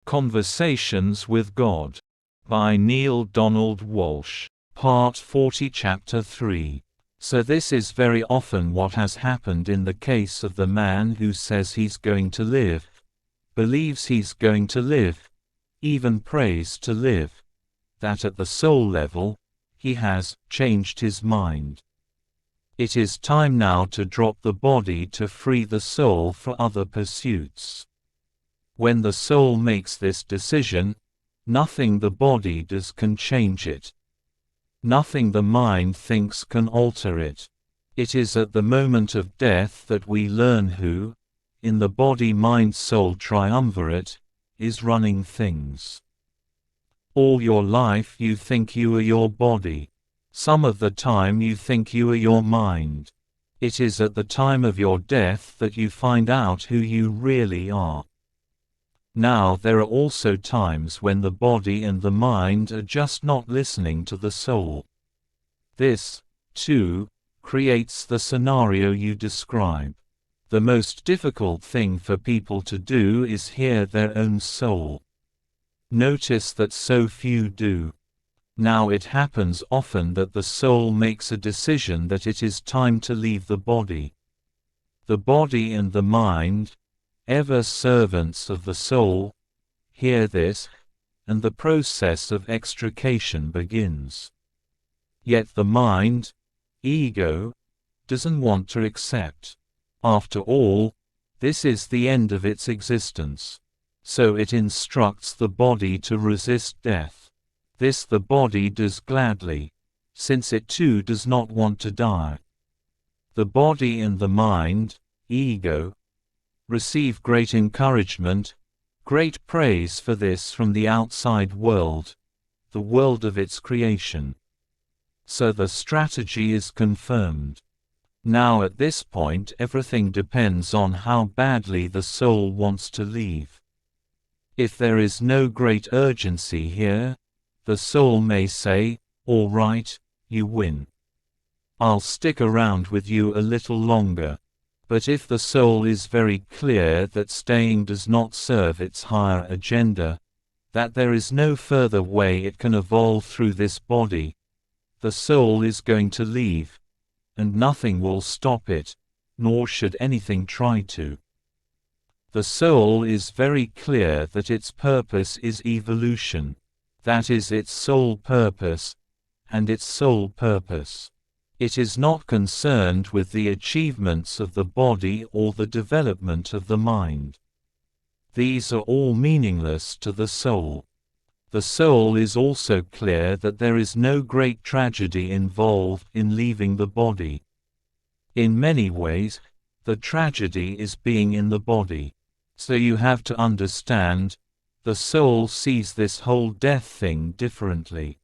Conversations with God by Neil Donald Walsh. Part 40, Chapter 3. So this is very often what has happened in the case of the man who says he's going to live, believes he's going to live, even prays to live, that at the soul level, he has changed his mind. It is time now to drop the body to free the soul for other pursuits. When the soul makes this decision, nothing the body does can change it. Nothing the mind thinks can alter it. It is at the moment of death that we learn who, in the body-mind-soul triumvirate, is running things. All your life you think you are your body. Some of the time you think you are your mind. It is at the time of your death that you find out who you really are. Now there are also times when the body and the mind are just not listening to the soul. This, too, creates the scenario you describe. The most difficult thing for people to do is hear their own soul. Notice that so few do. Now it happens often that the soul makes a decision that it is time to leave the body. The body and the mind, ever servants of the soul, hear this, and the process of extrication begins. Yet the mind, ego, doesn't want to accept. After all, this is the end of its existence. So it instructs the body to resist death. This the body does gladly, since it too does not want to die. The body and the mind, ego, receive great encouragement, great praise for this from the outside world, the world of its creation. So the strategy is confirmed. Now at this point everything depends on how badly the soul wants to leave. If there is no great urgency here, the soul may say, "All right, you win. I'll stick around with you a little longer." But if the soul is very clear that staying does not serve its higher agenda, that there is no further way it can evolve through this body, the soul is going to leave, and nothing will stop it, nor should anything try to. The soul is very clear that its purpose is evolution. That is its sole purpose, and its sole purpose. It is not concerned with the achievements of the body or the development of the mind. These are all meaningless to the soul. The soul is also clear that there is no great tragedy involved in leaving the body. In many ways, the tragedy is being in the body. So you have to understand, the soul sees this whole death thing differently.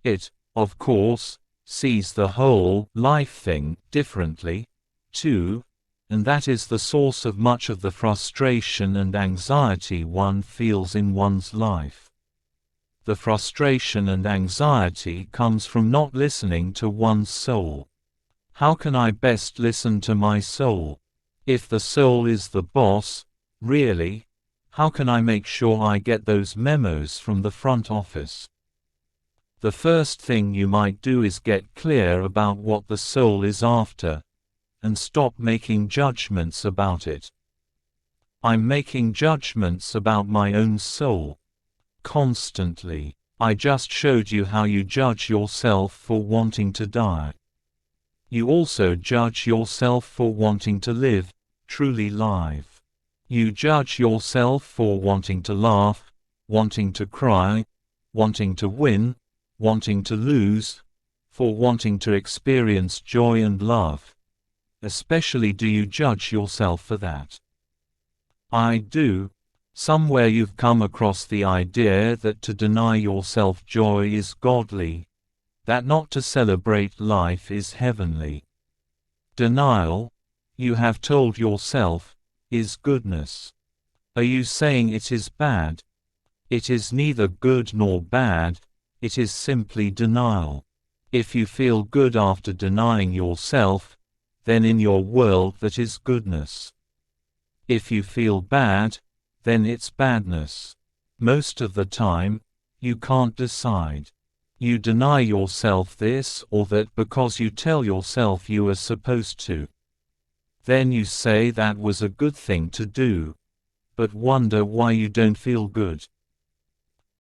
It, of course, sees the whole life thing differently, too, and that is the source of much of the frustration and anxiety one feels in one's life. The frustration and anxiety comes from not listening to one's soul. How can I best listen to my soul? If the soul is the boss, really, how can I make sure I get those memos from the front office? The first thing you might do is get clear about what the soul is after, and stop making judgments about it. I'm making judgments about my own soul. Constantly. I just showed you how you judge yourself for wanting to die. You also judge yourself for wanting to live, truly live. You judge yourself for wanting to laugh, wanting to cry, wanting to win, wanting to lose, for wanting to experience joy and love. Especially do you judge yourself for that? I do. Somewhere you've come across the idea that to deny yourself joy is godly, that not to celebrate life is heavenly. Denial, you have told yourself, is goodness. Are you saying it is bad? It is neither good nor bad, it is simply denial. If you feel good after denying yourself, then in your world that is goodness. If you feel bad, then it's badness. Most of the time, you can't decide. You deny yourself this or that because you tell yourself you are supposed to. Then you say that was a good thing to do, but wonder why you don't feel good.